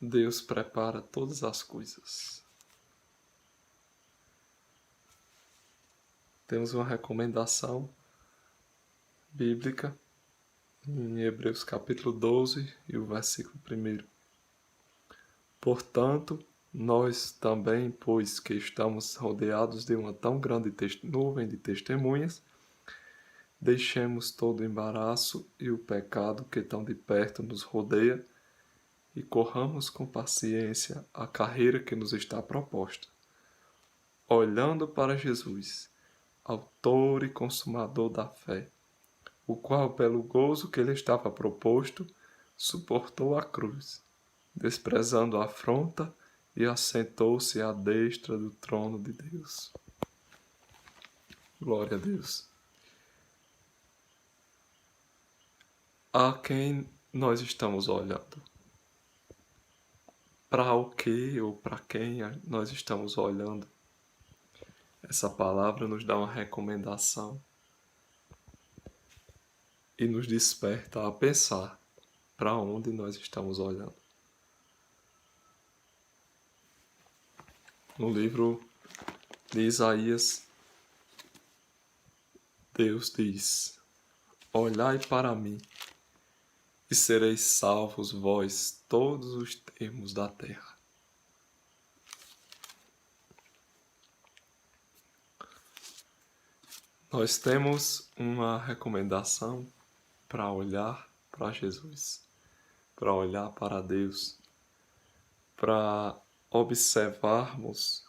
Deus prepara todas as coisas. Temos uma recomendação bíblica em Hebreus capítulo 12 e o versículo 1. Portanto, nós também, pois que estamos rodeados de uma tão grande nuvem de testemunhas, deixemos todo o embaraço e o pecado que tão de perto nos rodeia e corramos com paciência a carreira que nos está proposta, olhando para Jesus, autor e consumador da fé, o qual, pelo gozo que lhe estava proposto, suportou a cruz, desprezando a afronta, e assentou-se à destra do trono de Deus. Glória a Deus. A quem nós estamos olhando? Para o que ou para quem nós estamos olhando? Essa palavra nos dá uma recomendação e nos desperta a pensar para onde nós estamos olhando. No livro de Isaías, Deus diz: olhai para mim, e sereis salvos vós todos os termos da terra. Nós temos uma recomendação para olhar para Jesus, para olhar para Deus, para observarmos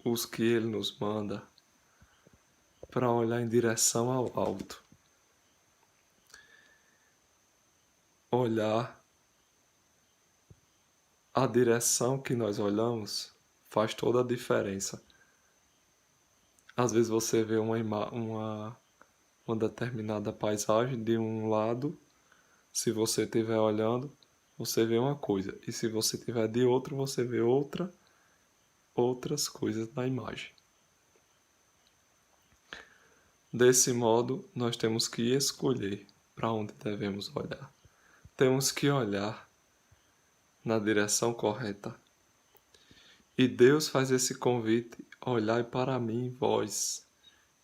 os que Ele nos manda, para olhar em direção ao alto. Olhar a direção que nós olhamos faz toda a diferença. Às vezes você vê uma determinada paisagem de um lado, se você estiver olhando, você vê uma coisa, e se você estiver de outro, você vê outras coisas na imagem. Desse modo, nós temos que escolher para onde devemos olhar. Temos que olhar na direção correta. E Deus faz esse convite: olhai para mim, vós,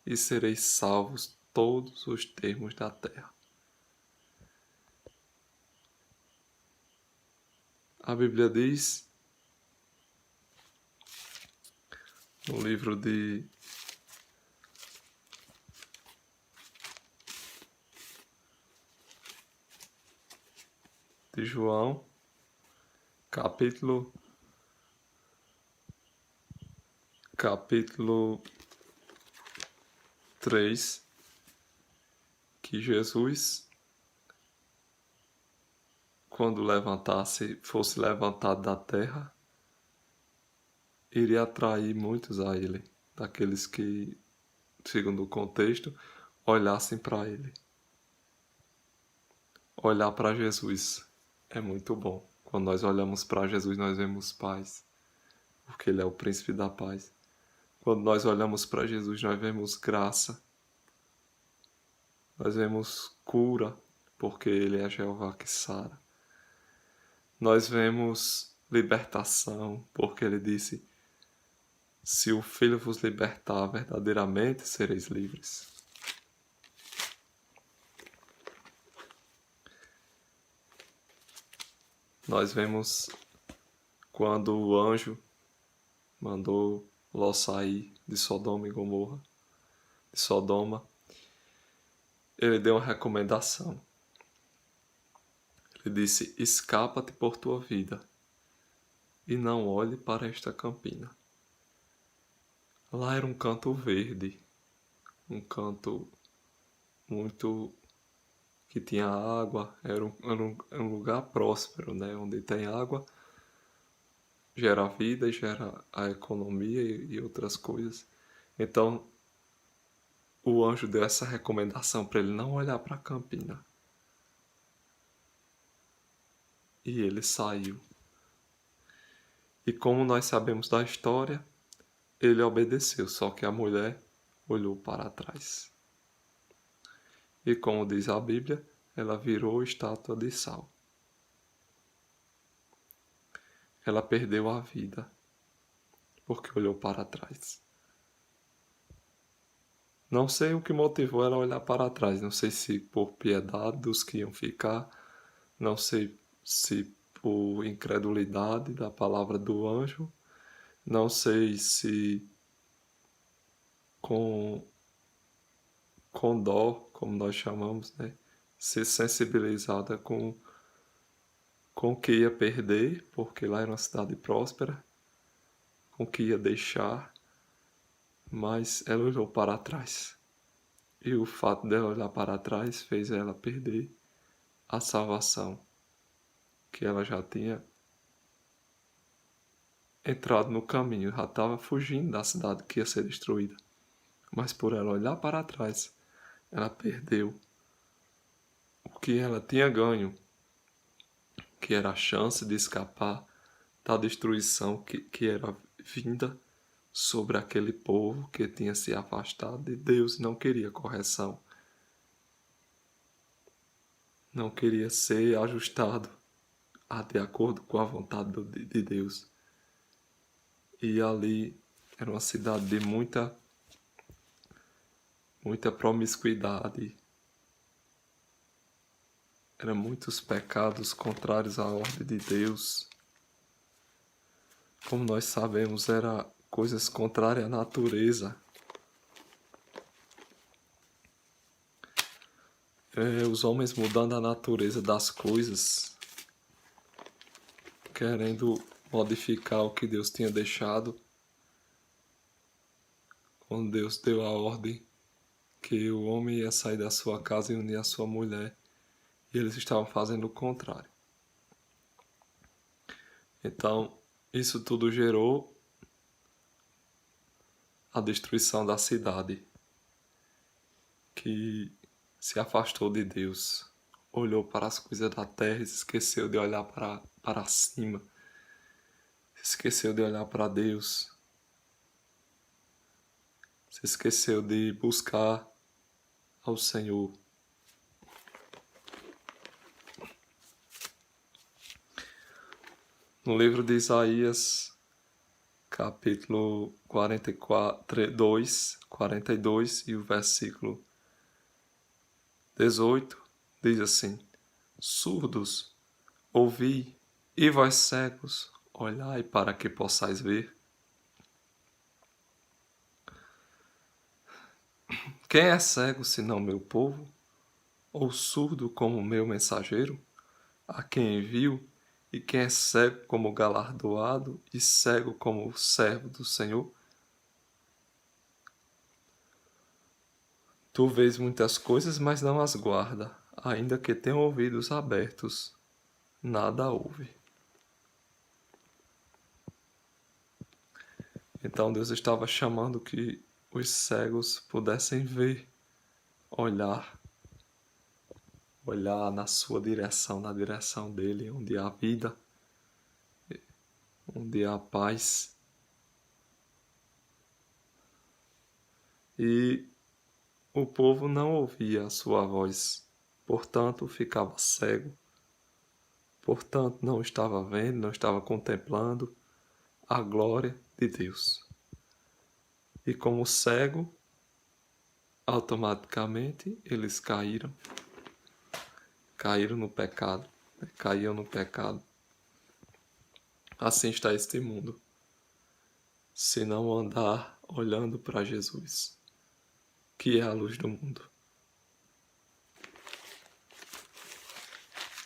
e sereis salvos todos os termos da terra. A Bíblia diz, no livro de João, capítulo 3, que Jesus, quando fosse levantado da terra, iria atrair muitos a ele, daqueles que, segundo o contexto, olhassem para ele. Olhar para Jesus é muito bom. Quando nós olhamos para Jesus, nós vemos paz, porque Ele é o príncipe da paz. Quando nós olhamos para Jesus, nós vemos graça. Nós vemos cura, porque Ele é Jeová que sara. Nós vemos libertação, porque Ele disse: se o Filho vos libertar, verdadeiramente sereis livres. Nós vemos quando o anjo mandou Ló sair de Sodoma e Gomorra, de Sodoma, ele deu uma recomendação. Ele disse: escapa-te por tua vida e não olhe para esta campina. Lá era um canto verde, um canto muito que tinha água, era um lugar próspero, né? Onde tem água, gera vida e gera a economia e outras coisas. Então, o anjo deu essa recomendação para ele não olhar para a campina. E ele saiu. E como nós sabemos da história, ele obedeceu, só que a mulher olhou para trás. E como diz a Bíblia, ela virou estátua de sal. ela perdeu a vida porque olhou para trás. Não sei o que motivou ela a olhar para trás, não sei se por piedade dos que iam ficar, não sei se por incredulidade da palavra do anjo, não sei se com, com dó, como nós chamamos, né? Ser sensibilizada com o que ia perder, porque lá era uma cidade próspera, com o que ia deixar, mas ela olhou para trás. E o fato dela olhar para trás fez ela perder a salvação que ela já tinha entrado no caminho, já estava fugindo da cidade que ia ser destruída. Mas por ela olhar para trás, ela perdeu o que ela tinha ganho, que era a chance de escapar da destruição que era vinda sobre aquele povo que tinha se afastado de Deus e não queria correção, não queria ser ajustado de acordo com a vontade de Deus. E ali era uma cidade de muita promiscuidade, eram muitos pecados contrários à ordem de Deus. Como nós sabemos, era coisas contrárias à natureza. Os homens mudando a natureza das coisas, querendo modificar o que Deus tinha deixado, quando Deus deu a ordem que o homem ia sair da sua casa e unir a sua mulher, e eles estavam fazendo o contrário. Então, isso tudo gerou a destruição da cidade, que se afastou de Deus, olhou para as coisas da terra e se esqueceu de olhar para cima, se esqueceu de olhar para Deus, se esqueceu de buscar ao Senhor. No livro de Isaías, capítulo 42, e o versículo 18, diz assim: Surdos, ouvi, e vós cegos, olhai para que possais ver. Quem é cego senão meu povo? Ou surdo como meu mensageiro? A quem envio, e quem é cego como galardoado, e cego como o servo do Senhor? Tu vês muitas coisas, mas não as guarda, ainda que tenham ouvidos abertos, nada ouve. Então Deus estava chamando que os cegos pudessem ver, olhar, olhar na sua direção, na direção dele, onde há vida, onde há paz. E o povo não ouvia a sua voz, portanto ficava cego, portanto não estava vendo, não estava contemplando a glória de Deus. E como cego, automaticamente eles caíram no pecado, caíam no pecado. Assim está este mundo, se não andar olhando para Jesus, que é a luz do mundo.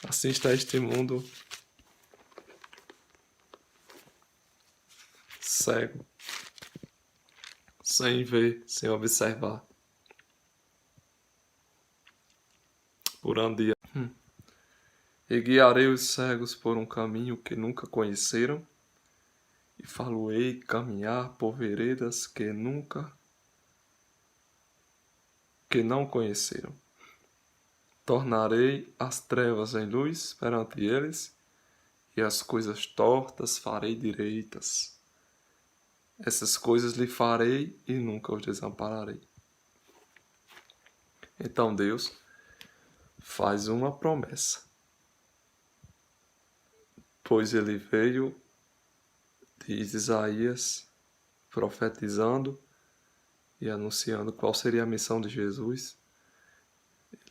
Assim está este mundo cego, sem ver, sem observar. Por onde e guiarei os cegos por um caminho que nunca conheceram, e falo-ei caminhar por veredas que não conheceram. Tornarei as trevas em luz perante eles, e as coisas tortas farei direitas. Essas coisas lhe farei e nunca os desampararei. Então Deus faz uma promessa, pois ele veio diz Isaías, profetizando e anunciando qual seria a missão de Jesus.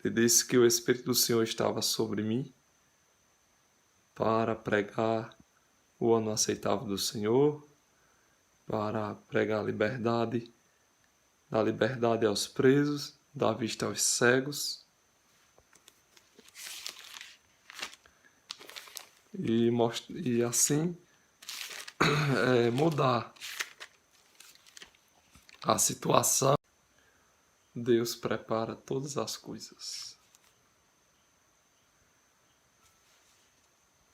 Ele disse que o Espírito do Senhor estava sobre mim para pregar o ano aceitável do Senhor, para pregar a liberdade, dar liberdade aos presos, dar vista aos cegos e assim mudar a situação. Deus prepara todas as coisas.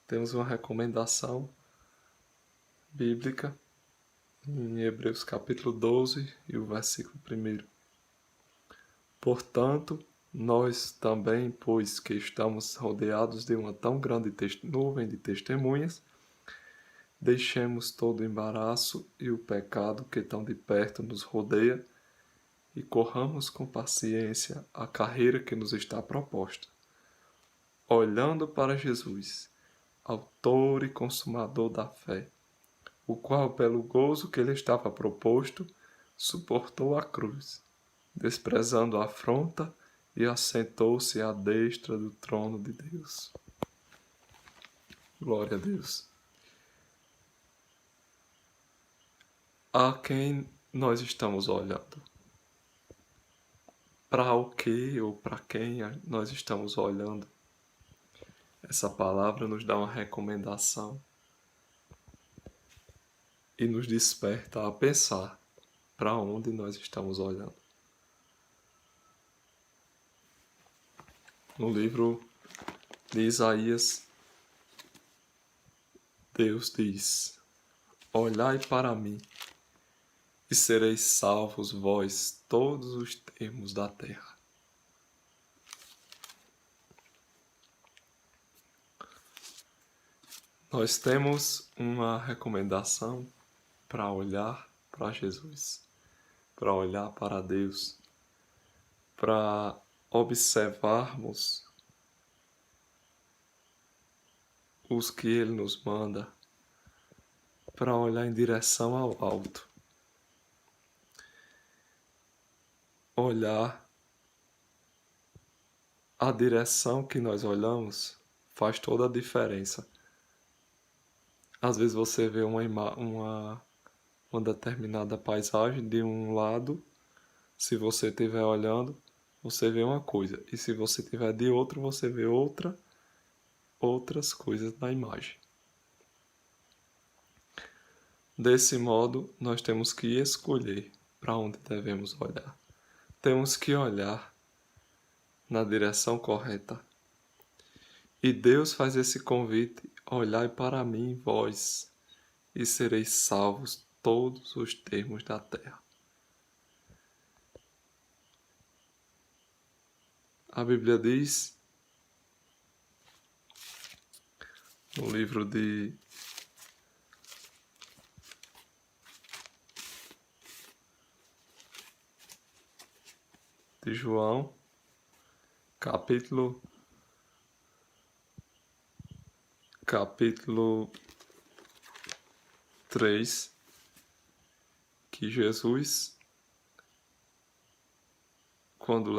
Temos uma recomendação bíblica em Hebreus capítulo 12 e o versículo 1. Portanto, nós também, pois que estamos rodeados de uma tão grande nuvem de testemunhas, deixemos todo o embaraço e o pecado que tão de perto nos rodeia e corramos com paciência a carreira que nos está proposta, olhando para Jesus, autor e consumador da fé, o qual, pelo gozo que lhe estava proposto, suportou a cruz, desprezando a afronta, e assentou-se à destra do trono de Deus. Glória a Deus. A quem nós estamos olhando? Para o que ou para quem nós estamos olhando? Essa palavra nos dá uma recomendação e nos desperta a pensar para onde nós estamos olhando. No livro de Isaías, Deus diz: olhai para mim, e sereis salvos vós todos os termos da terra. Nós temos uma recomendação para olhar para Jesus, para olhar para Deus, para observarmos os que Ele nos manda, para olhar em direção ao alto. Olhar a direção que nós olhamos faz toda a diferença. Às vezes você vê uma determinada paisagem de um lado, se você estiver olhando, você vê uma coisa, e se você estiver de outro, você vê outras coisas na imagem. Desse modo, nós temos que escolher para onde devemos olhar. Temos que olhar na direção correta. E Deus faz esse convite: olhai para mim, vós, e sereis salvos todos os termos da terra. A Bíblia diz, no livro de João, capítulo 3, que Jesus, quando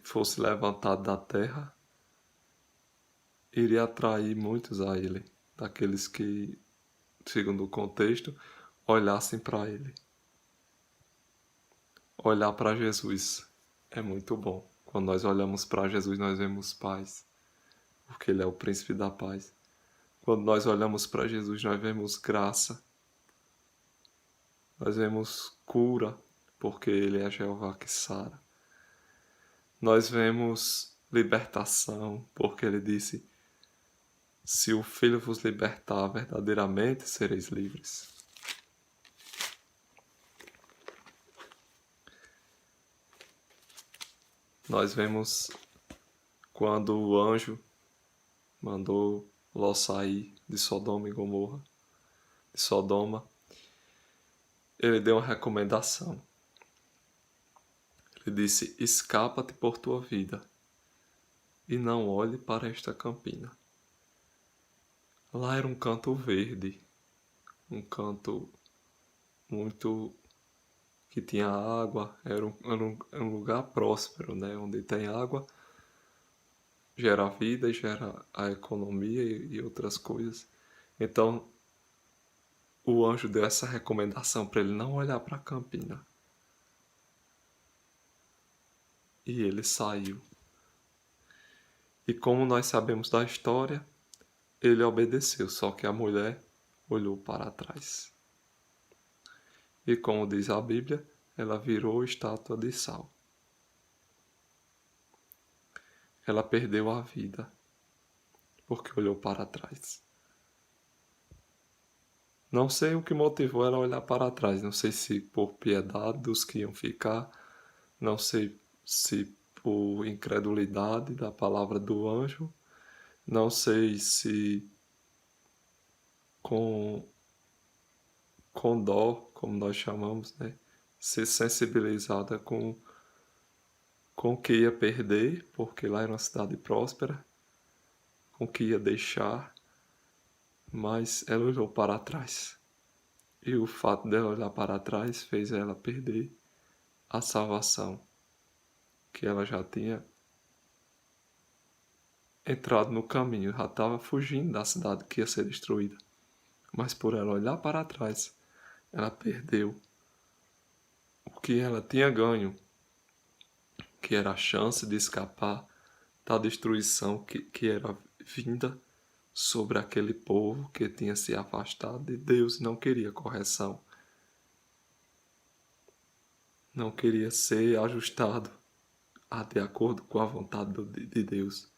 fosse levantado da terra, iria atrair muitos a ele, daqueles que, segundo o contexto, olhassem para ele. Olhar para Jesus é muito bom. Quando nós olhamos para Jesus, nós vemos paz, porque Ele é o príncipe da paz. Quando nós olhamos para Jesus, nós vemos graça. Nós vemos cura, porque Ele é Jeová que sara. Nós vemos libertação, porque Ele disse: se o Filho vos libertar, verdadeiramente sereis livres. Nós vemos quando o anjo mandou Ló sair de Sodoma e Gomorra, de Sodoma, ele deu uma recomendação. Ele disse: escapa-te por tua vida e não olhe para esta campina. Lá era um canto verde, um canto muito que tinha água, era um lugar próspero, né? Onde tem água, gera vida e gera a economia e outras coisas. Então, o anjo deu essa recomendação para ele não olhar para a campina. E ele saiu. E como nós sabemos da história, ele obedeceu, só que a mulher olhou para trás. E como diz a Bíblia, ela virou estátua de sal. Ela perdeu a vida porque olhou para trás. Não sei o que motivou ela a olhar para trás. Não sei se por piedade dos que iam ficar. Não sei se por incredulidade da palavra do anjo. Não sei se com, com dó, como nós chamamos, né? Ser sensibilizada com o que ia perder, porque lá era uma cidade próspera, com o que ia deixar, mas ela olhou para trás. E o fato dela olhar para trás fez ela perder a salvação que ela já tinha entrado no caminho, já estava fugindo da cidade que ia ser destruída. Mas por ela olhar para trás, ela perdeu o que ela tinha ganho, que era a chance de escapar da destruição que era vinda sobre aquele povo que tinha se afastado de Deus e não queria correção, não queria ser ajustado de acordo com a vontade de Deus.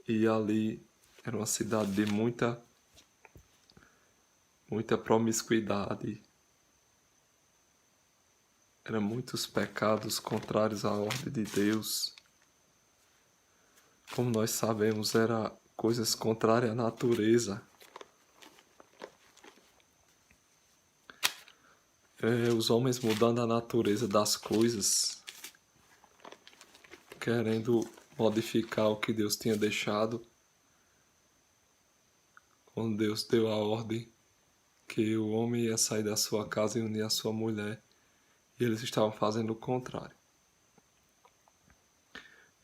E ali era uma cidade de muita promiscuidade, eram muitos pecados contrários à ordem de Deus. Como nós sabemos, era coisas contrárias à natureza. Os homens mudando a natureza das coisas, querendo modificar o que Deus tinha deixado, quando Deus deu a ordem que o homem ia sair da sua casa e unir a sua mulher, e eles estavam fazendo o contrário.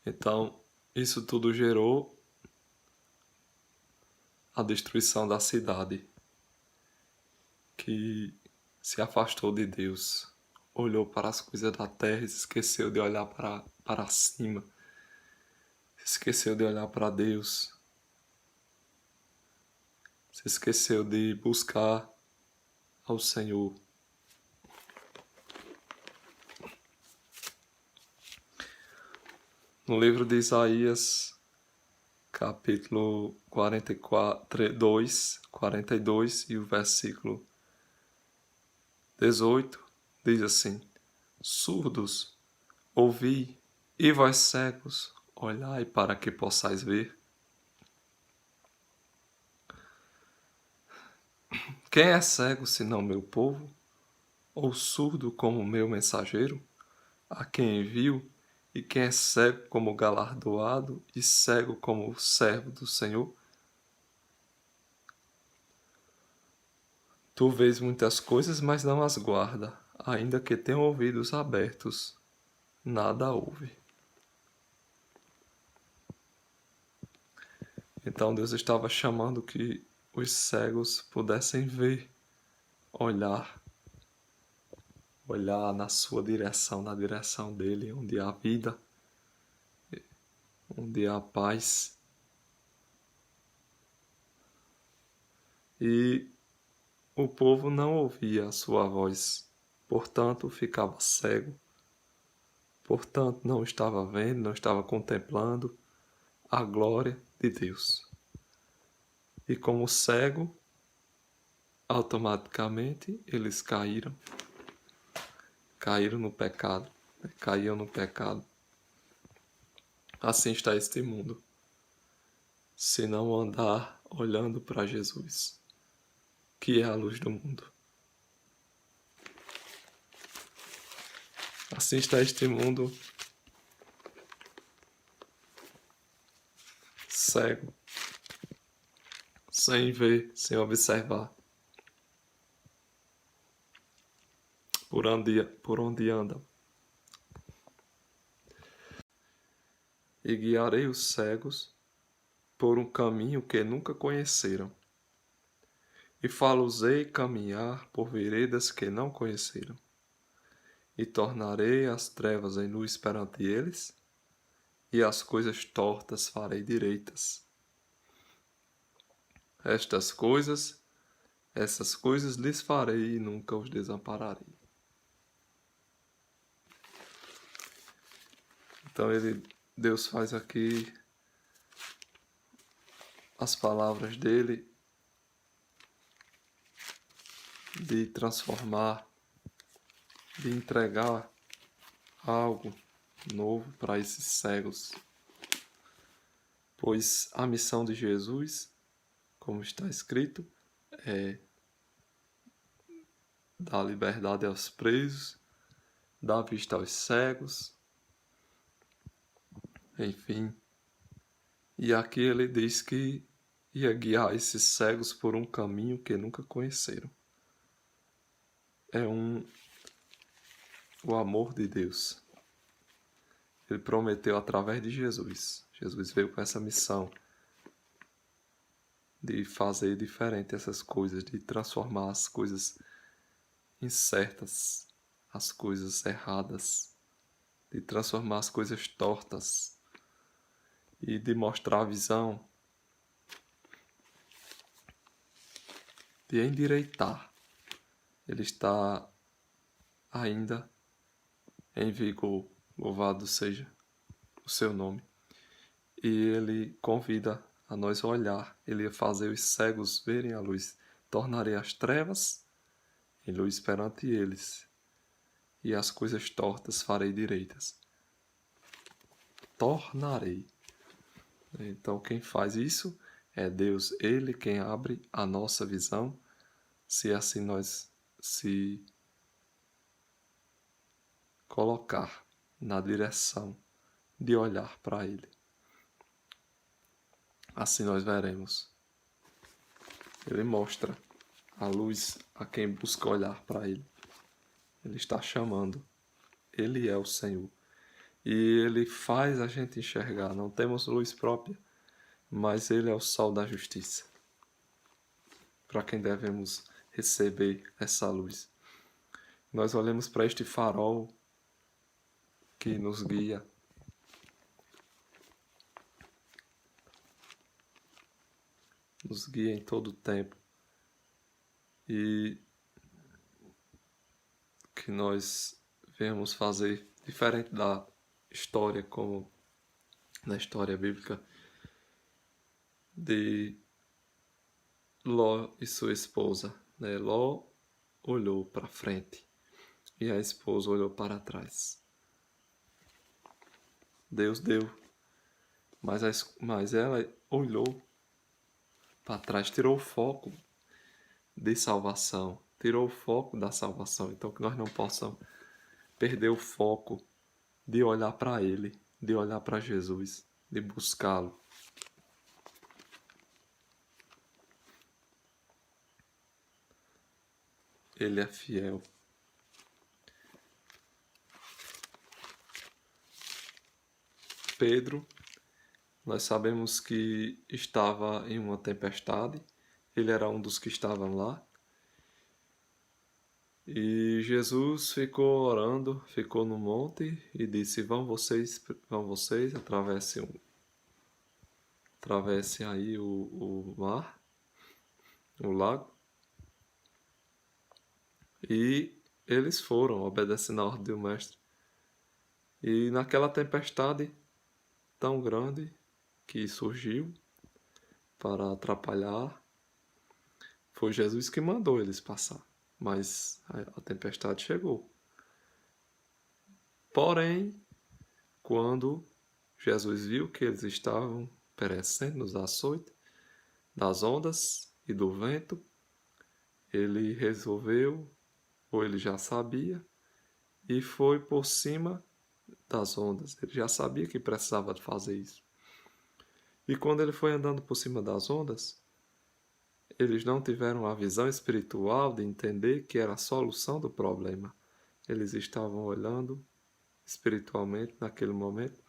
Então, isso tudo gerou a destruição da cidade, que se afastou de Deus, olhou para as coisas da terra e se esqueceu de olhar para cima, se esqueceu de olhar para Deus, se esqueceu de buscar ao Senhor. No livro de Isaías, capítulo 42, e o versículo 18, diz assim: Surdos, ouvi, e vós cegos, olhai para que possais ver. Quem é cego senão meu povo? Ou surdo como meu mensageiro? A quem envio, e quem é cego como galardoado, e cego como o servo do Senhor? Tu vês muitas coisas, mas não as guarda, ainda que tenham ouvidos abertos, nada ouve. Então Deus estava chamando que os cegos pudessem ver, olhar, olhar na sua direção, na direção dele, onde há vida, onde há paz. E o povo não ouvia a sua voz, portanto ficava cego, portanto não estava vendo, não estava contemplando a glória de Deus. E como cego, automaticamente eles caíram no pecado, caíam no pecado. Assim está este mundo, se não andar olhando para Jesus, que é a luz do mundo. Assim está este mundo, cego, sem ver, sem observar. por onde andam. E guiarei os cegos por um caminho que nunca conheceram. E fá-los-ei caminhar por veredas que não conheceram. E tornarei as trevas em luz perante eles, e as coisas tortas farei direitas. Essas coisas lhes farei e nunca os desampararei. Então Deus faz aqui as palavras dele de transformar, de entregar algo novo para esses cegos. Pois a missão de Jesus, como está escrito, é dar liberdade aos presos, dar vista aos cegos, enfim. E aqui ele diz que ia guiar esses cegos por um caminho que nunca conheceram. É o amor de Deus. Ele prometeu através de Jesus. Jesus veio com essa missão de fazer diferente essas coisas, de transformar as coisas incertas, as coisas erradas, de transformar as coisas tortas e de mostrar a visão, de endireitar. Ele está ainda em vigor, louvado seja o seu nome. E ele convida a nós olhar, ele ia fazer os cegos verem a luz. Tornarei as trevas em luz perante eles, e as coisas tortas farei direitas. Tornarei. Então quem faz isso é Deus, Ele quem abre a nossa visão, se assim nós se colocar na direção de olhar para Ele. Assim nós veremos. Ele mostra a luz a quem busca olhar para Ele. Ele está chamando. Ele é o Senhor. E Ele faz a gente enxergar. Não temos luz própria, mas Ele é o sol da justiça. Para quem devemos receber essa luz. Nós olhamos para este farol que nos guia. Nos guia em todo o tempo. E que nós venhamos fazer diferente da história, como na história bíblica, de Ló e sua esposa. Né? Ló olhou para frente e a esposa olhou para trás. Deus deu, mas ela olhou para trás, tirou o foco de salvação, tirou o foco da salvação. Então que nós não possamos perder o foco de olhar para Ele, de olhar para Jesus, de buscá-lo. Ele é fiel. Pedro, nós sabemos que estava em uma tempestade, ele era um dos que estavam lá. E Jesus ficou orando, ficou no monte e disse: vão vocês, atravessem aí o mar, o lago. E eles foram, obedecendo a ordem do mestre. E naquela tempestade tão grande que surgiu para atrapalhar, foi Jesus que mandou eles passar, mas a tempestade chegou. Porém, quando Jesus viu que eles estavam perecendo nos açoites das ondas e do vento, ele resolveu, ou ele já sabia, e foi por cima das ondas. Ele já sabia que precisava fazer isso. E quando ele foi andando por cima das ondas, eles não tiveram a visão espiritual de entender que era a solução do problema. Eles estavam olhando espiritualmente naquele momento,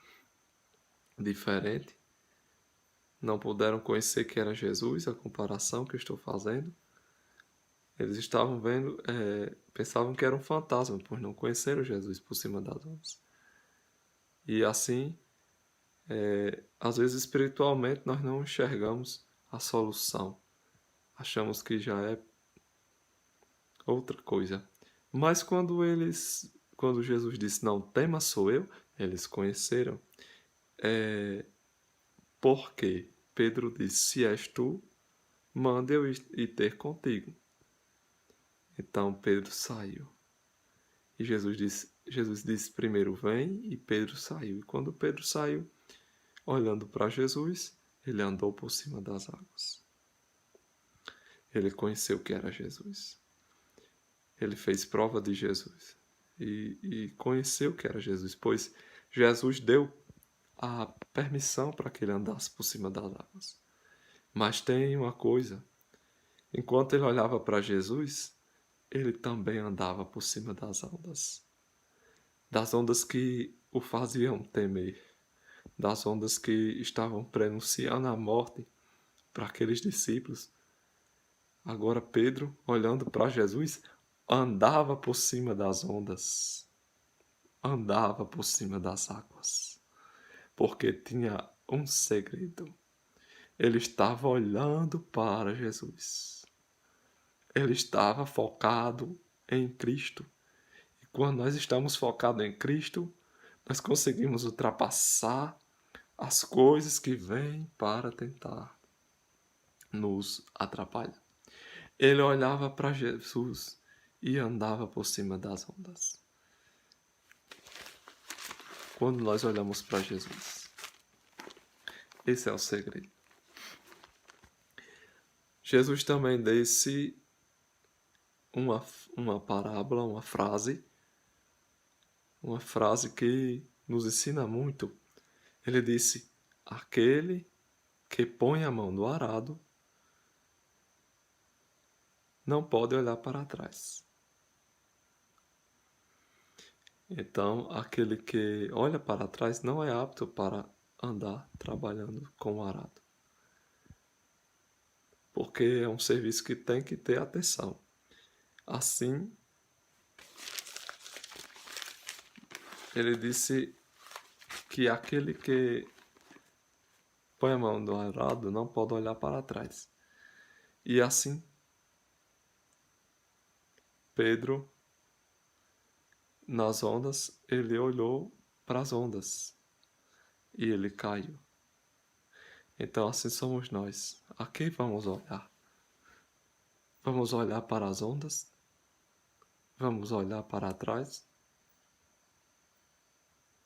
diferente. Não puderam conhecer que era Jesus, a comparação que eu estou fazendo. Eles estavam vendo, pensavam que era um fantasma, por não conheceram Jesus por cima das ondas. E assim, às vezes espiritualmente nós não enxergamos a solução. Achamos que já é outra coisa. Mas quando Jesus disse, não tema sou eu, eles conheceram. Porque Pedro disse, se és tu, manda eu ir ter contigo. Então Pedro saiu. E Jesus disse primeiro vem, e Pedro saiu. E quando Pedro saiu, olhando para Jesus, ele andou por cima das águas. Ele conheceu que era Jesus. Ele fez prova de Jesus. E conheceu que era Jesus, pois Jesus deu a permissão para que ele andasse por cima das águas. Mas tem uma coisa: enquanto ele olhava para Jesus, ele também andava por cima das ondas que o faziam temer, das ondas que estavam prenunciando a morte para aqueles discípulos. Agora Pedro, olhando para Jesus, andava por cima das ondas, andava por cima das águas, porque tinha um segredo. Ele estava olhando para Jesus. Ele estava focado em Cristo. E quando nós estamos focados em Cristo, nós conseguimos ultrapassar as coisas que vêm para tentar nos atrapalhar. Ele olhava para Jesus e andava por cima das ondas. Quando nós olhamos para Jesus, esse é o segredo. Jesus também disse uma parábola, uma frase que nos ensina muito. Ele disse: aquele que põe a mão no arado não pode olhar para trás. Então, aquele que olha para trás não é apto para andar trabalhando com o arado. Porque é um serviço que tem que ter atenção. Assim, ele disse que aquele que põe a mão no arado não pode olhar para trás. E assim, Pedro, nas ondas, ele olhou para as ondas e ele caiu. Então, assim somos nós. A quem vamos olhar? Vamos olhar para as ondas? Vamos olhar para trás?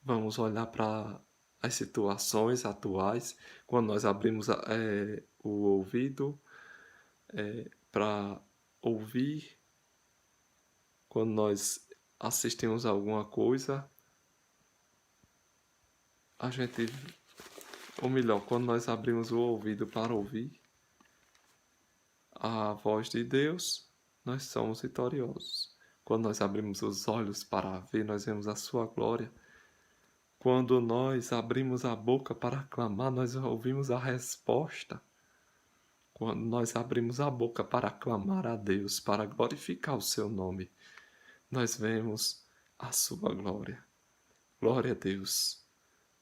Vamos olhar para as situações atuais, quando nós abrimos o ouvido para ouvir, quando nós assistimos a alguma coisa, a gente, ou melhor, quando nós abrimos o ouvido para ouvir a voz de Deus, nós somos vitoriosos. Quando nós abrimos os olhos para ver, nós vemos a sua glória. Quando nós abrimos a boca para clamar, nós ouvimos a resposta. Quando nós abrimos a boca para clamar a Deus, para glorificar o seu nome, nós vemos a sua glória. Glória a Deus.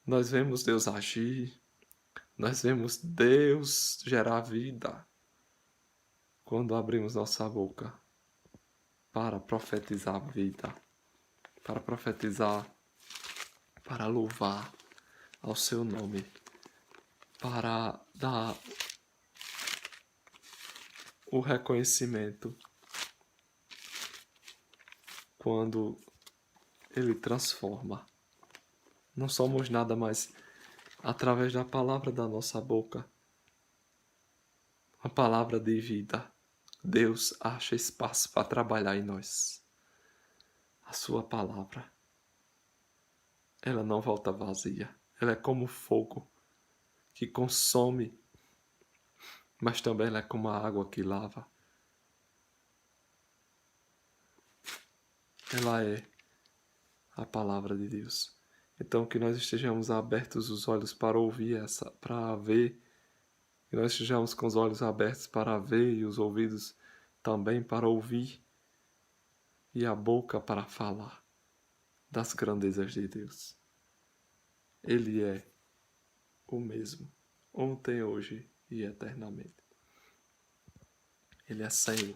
Nós vemos Deus agir, nós vemos Deus gerar vida quando abrimos nossa boca para profetizar vida, para profetizar, para louvar ao seu nome, para dar o reconhecimento quando ele transforma. Não somos nada mais através da palavra da nossa boca, a palavra de vida. Deus acha espaço para trabalhar em nós. A sua palavra, ela não volta vazia. Ela é como fogo que consome, mas também ela é como a água que lava. Ela é a palavra de Deus. Então, que nós estejamos abertos os olhos para ouvir para ver, que nós estejamos com os olhos abertos para ver e os ouvidos também para ouvir e a boca para falar das grandezas de Deus. Ele é o mesmo, ontem, hoje e eternamente. Ele é Senhor.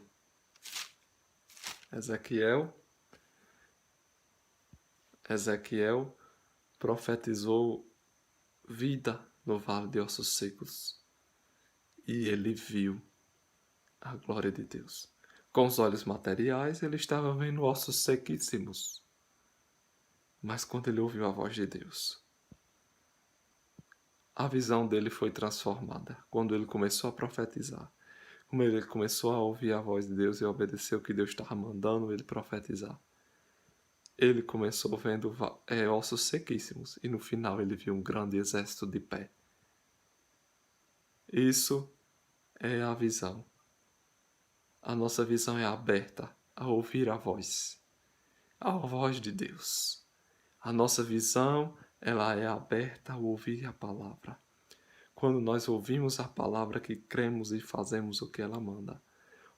Ezequiel profetizou vida no vale de ossos secos e ele viu a glória de Deus. Com os olhos materiais, ele estava vendo ossos sequíssimos. Mas quando ele ouviu a voz de Deus, a visão dele foi transformada. Quando ele começou a profetizar, como ele começou a ouvir a voz de Deus e obedecer o que Deus estava mandando ele profetizar, ele começou vendo ossos sequíssimos e no final ele viu um grande exército de pé. Isso é a visão. A nossa visão é aberta a ouvir a voz de Deus. A nossa visão, ela é aberta a ouvir a palavra. Quando nós ouvimos a palavra que cremos e fazemos o que ela manda,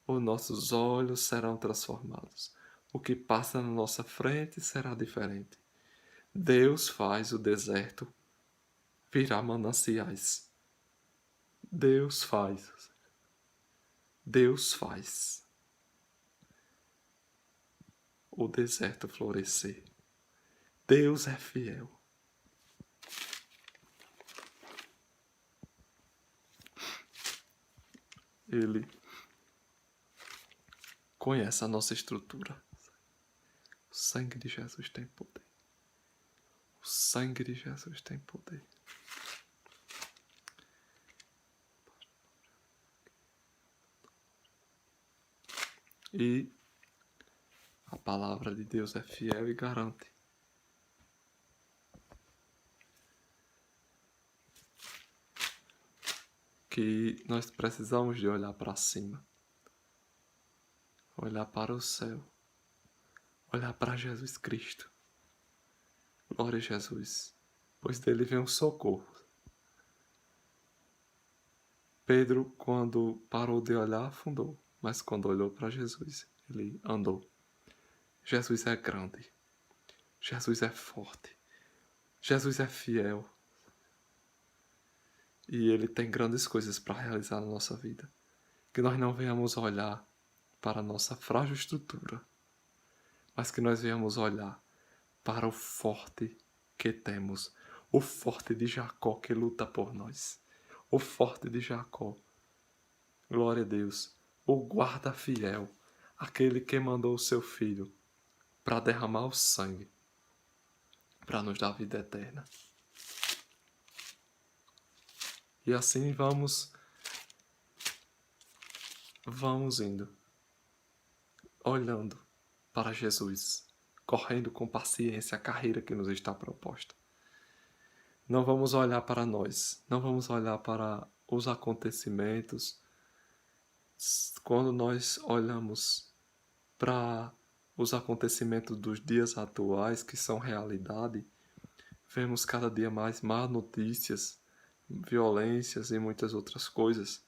os nossos olhos serão transformados. O que passa na nossa frente será diferente. Deus faz o deserto virar mananciais. Deus faz o deserto florescer. Deus é fiel. Ele conhece a nossa estrutura. O sangue de Jesus tem poder. O sangue de Jesus tem poder. E a palavra de Deus é fiel e garante que nós precisamos de olhar para cima, olhar para o céu, olhar para Jesus Cristo. Glória a Jesus, pois dele vem o socorro. Pedro, quando parou de olhar, afundou, mas quando olhou para Jesus, ele andou. Jesus é grande, Jesus é forte, Jesus é fiel e ele tem grandes coisas para realizar na nossa vida. Que nós não venhamos olhar para a nossa frágil estrutura, mas que nós venhamos olhar para o forte que temos, o forte de Jacó que luta por nós, o forte de Jacó. Glória a Deus, o guarda fiel, aquele que mandou o seu filho para derramar o sangue, para nos dar vida eterna. E assim vamos indo, olhando para Jesus, correndo com paciência a carreira que nos está proposta. Não vamos olhar para nós, não vamos olhar para os acontecimentos. Quando nós olhamos para os acontecimentos dos dias atuais, que são realidade, vemos cada dia mais más notícias, violências e muitas outras coisas.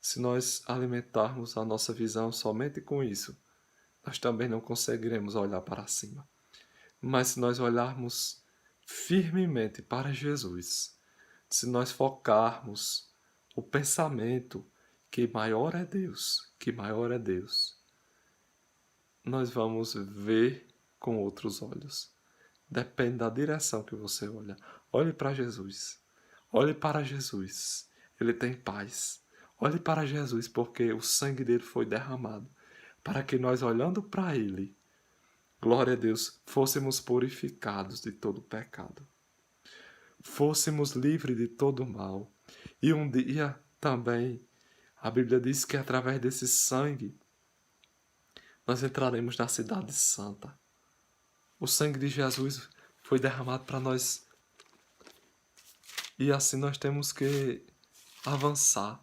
Se nós alimentarmos a nossa visão somente com isso, nós também não conseguiremos olhar para cima. Mas se nós olharmos firmemente para Jesus, se nós focarmos o pensamento que maior é Deus, nós vamos ver com outros olhos. Depende da direção que você olha. Olhe para Jesus. Olhe para Jesus. Ele tem paz. Olhe para Jesus, porque o sangue dele foi derramado, para que nós, olhando para ele, glória a Deus, fôssemos purificados de todo pecado. Fôssemos livres de todo mal. E um dia também, a Bíblia diz que através desse sangue, nós entraremos na cidade santa. O sangue de Jesus foi derramado para nós. E assim nós temos que avançar.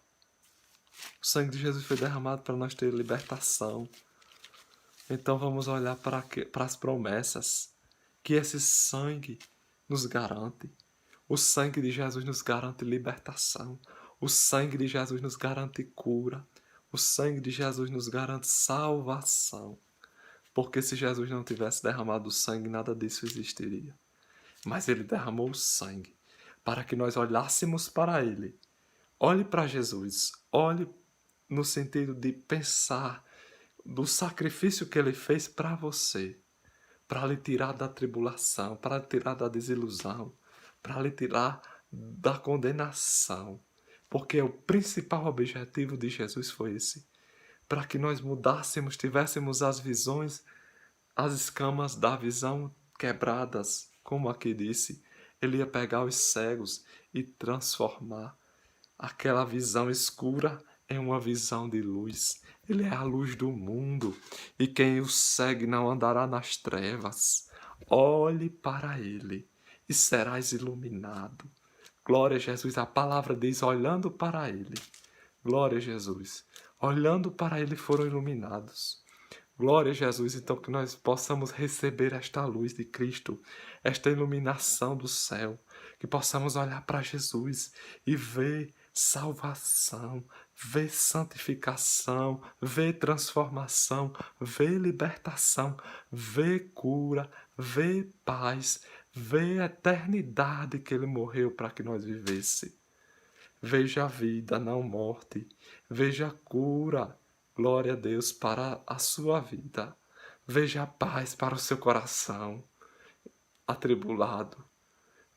O sangue de Jesus foi derramado para nós ter libertação. Então vamos olhar para as promessas. que esse sangue nos garante. O sangue de Jesus nos garante libertação. O sangue de Jesus nos garante cura. O sangue de Jesus nos garante salvação. Porque se Jesus não tivesse derramado o sangue, nada disso existiria. Mas ele derramou o sangue para que nós olhássemos para ele. Olhe para Jesus. Olhe no sentido de pensar do sacrifício que ele fez para você, para lhe tirar da tribulação, para lhe tirar da desilusão, para lhe tirar da condenação. Porque o principal objetivo de Jesus foi esse, para que nós mudássemos, tivéssemos as visões, as escamas da visão quebradas, como aqui disse. Ele ia pegar os cegos e transformar aquela visão escura em uma visão de luz. Ele é a luz do mundo, e quem o segue não andará nas trevas. Olhe para ele e serás iluminado. Glória a Jesus. A palavra diz, olhando para ele. Glória a Jesus. Olhando para ele foram iluminados. Glória a Jesus. Então que nós possamos receber esta luz de Cristo, esta iluminação do céu, que possamos olhar para Jesus e ver salvação, ver santificação, ver transformação, ver libertação, ver cura, ver paz, ver a eternidade que ele morreu para que nós vivesse. Veja a vida, não morte. Veja a cura, glória a Deus, para a sua vida. Veja a paz para o seu coração atribulado.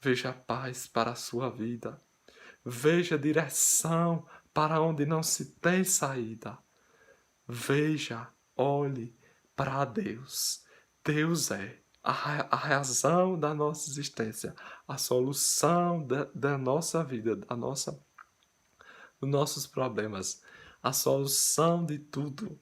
Veja a paz para a sua vida. Veja a direção para onde não se tem saída. Veja, olhe para Deus. Deus é a razão da nossa existência, a solução da nossa vida, dos nossos problemas. A solução de tudo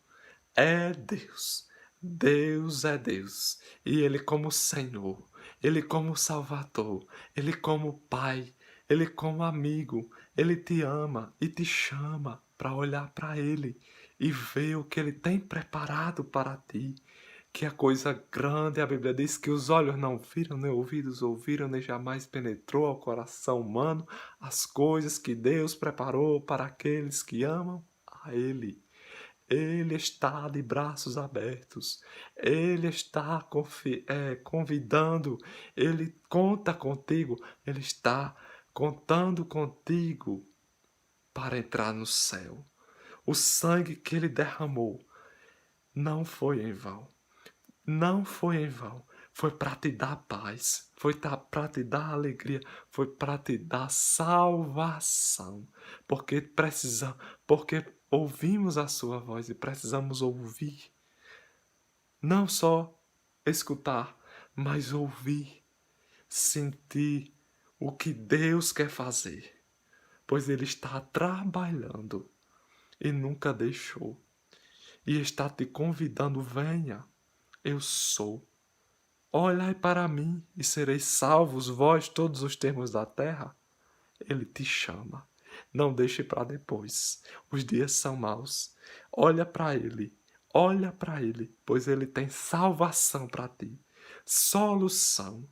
é Deus. Deus é Deus. E Ele como Senhor, Ele como Salvador, Ele como Pai, Ele como amigo, Ele te ama e te chama para olhar para Ele e ver o que Ele tem preparado para ti. Que a coisa grande, a Bíblia diz que os olhos não viram, nem ouvidos ouviram, nem jamais penetrou ao coração humano as coisas que Deus preparou para aqueles que amam a Ele. Ele está de braços abertos, Ele está convidando, Ele conta contigo, Ele está contando contigo para entrar no céu. O sangue que Ele derramou não foi em vão. Não foi em vão, foi para te dar paz, foi para te dar alegria, foi para te dar salvação, porque ouvimos a sua voz e precisamos ouvir, não só escutar, mas ouvir, sentir o que Deus quer fazer, pois Ele está trabalhando e nunca deixou, e está te convidando, venha. Eu sou. Olhai para mim e sereis salvos, vós, todos os termos da terra. Ele te chama. Não deixe para depois. Os dias são maus. Olha para ele, pois ele tem salvação para ti. Solução,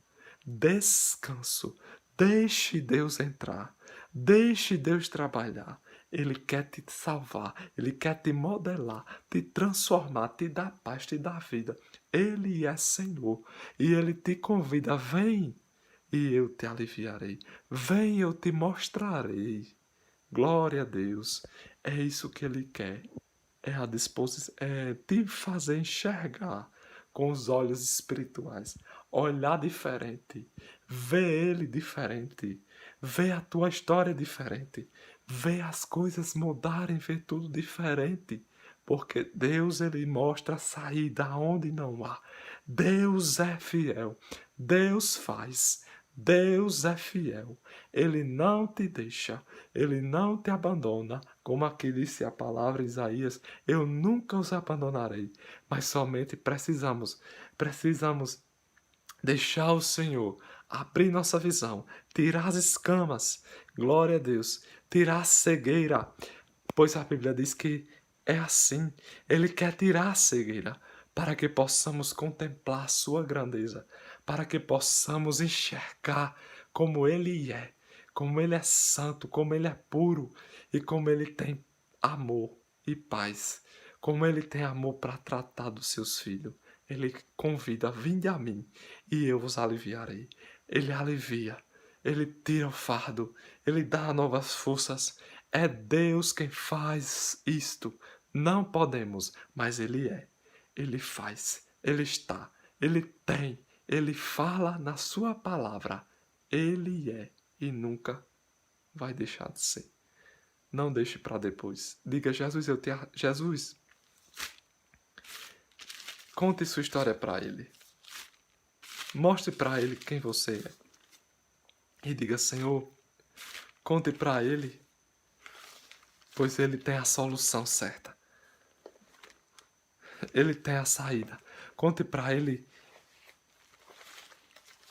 descanso. Deixe Deus entrar. Deixe Deus trabalhar. Ele quer te salvar, Ele quer te modelar, te transformar, te dar paz, te dar vida. Ele é Senhor e Ele te convida, vem e eu te aliviarei, vem e eu te mostrarei. Glória a Deus, é isso que Ele quer, é a disposição, é te fazer enxergar com os olhos espirituais, olhar diferente, ver Ele diferente, ver a tua história diferente, ver as coisas mudarem, ver tudo diferente, porque Deus ele mostra a saída onde não há. Deus é fiel, Deus faz, Deus é fiel, Ele não te deixa, Ele não te abandona, como aqui disse a palavra Isaías, eu nunca os abandonarei, mas somente precisamos deixar o Senhor abrir nossa visão, tirar as escamas, glória a Deus, tirar a cegueira, pois a Bíblia diz que é assim, Ele quer tirar a cegueira, para que possamos contemplar a sua grandeza, para que possamos enxergar como Ele é santo, como Ele é puro e como Ele tem amor e paz, como Ele tem amor para tratar dos seus filhos. Ele convida: vinde a mim e eu vos aliviarei. Ele alivia, Ele tira o fardo, Ele dá novas forças. É Deus quem faz isto. Não podemos, mas Ele é. Ele faz, Ele está, Ele tem, Ele fala na sua palavra. Ele é e nunca vai deixar de ser. Não deixe para depois. Diga: Jesus, Jesus, conte sua história para Ele. Mostre para Ele quem você é. E diga: Senhor, conte para Ele, pois Ele tem a solução certa. Ele tem a saída. Conte para Ele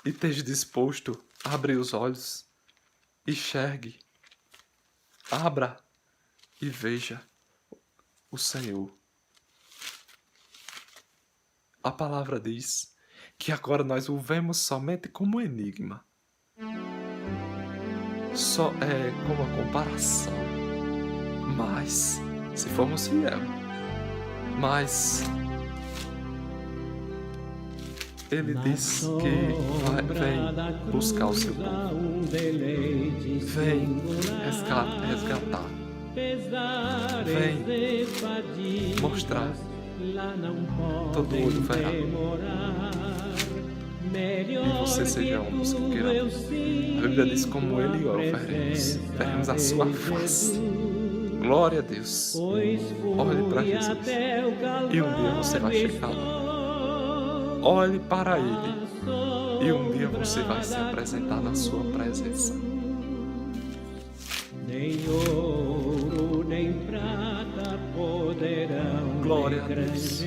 e esteja disposto a abrir os olhos. Enxergue. Abra e veja o Senhor. A palavra diz que agora nós o vemos somente como enigma. Só é como uma comparação. Mas, se formos fiel, mas Ele diz que vem buscar o seu povo. Vem resgatar. Vem mostrar. Todo olho verá. E você seja um dos que queira. A Bíblia diz: como Ele o veremos. Veremos a sua face. Glória a Deus. Olhe para Jesus. E um dia você vai chegar lá. Olhe para Ele. E um dia você vai se apresentar na sua presença. Nem ouro, nem prata poderão Glória a Deus.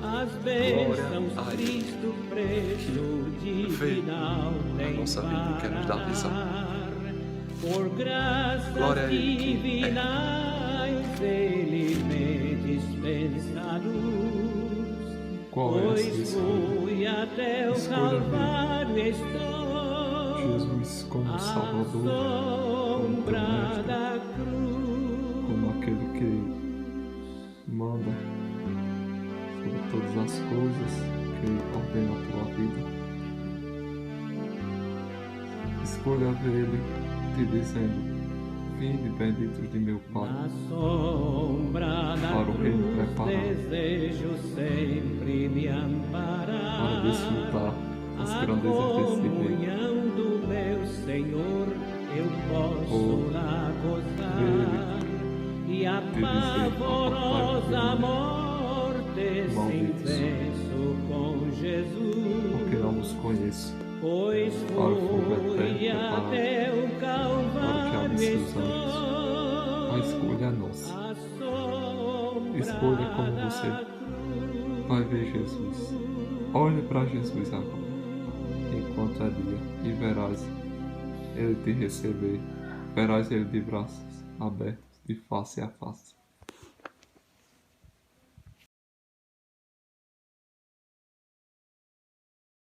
As bênçãos Glória a Cristo preço divinal a nossa vida e quer nos dar visão. Por graças Glória a Ele que divinais Ele me dispensa a luz. Qual é essa Pois escolha? fui até o Escolha Calvário estou, Jesus como Salvador, como teu mestre, como aquele que manda sobre todas as coisas, que ordena a tua vida. Escolha ver Ele te dizendo: vinde benditos de meu Pai, para o reino preparado, desejo sempre me amparar, para desfrutar as grandezas desse reino. do meu Senhor eu posso lá gozar, e a pavorosa morte sem venço com Jesus. Porque não nos conheço, Pois para o fogo fui eterno até o preparado, para o que há Calvário de seus anjos. A escolha é nossa. Escolha como você vai ver Jesus. Olhe para Jesus agora, enquanto é dia, e verás Ele te receber. Verás Ele de braços abertos, de face a face.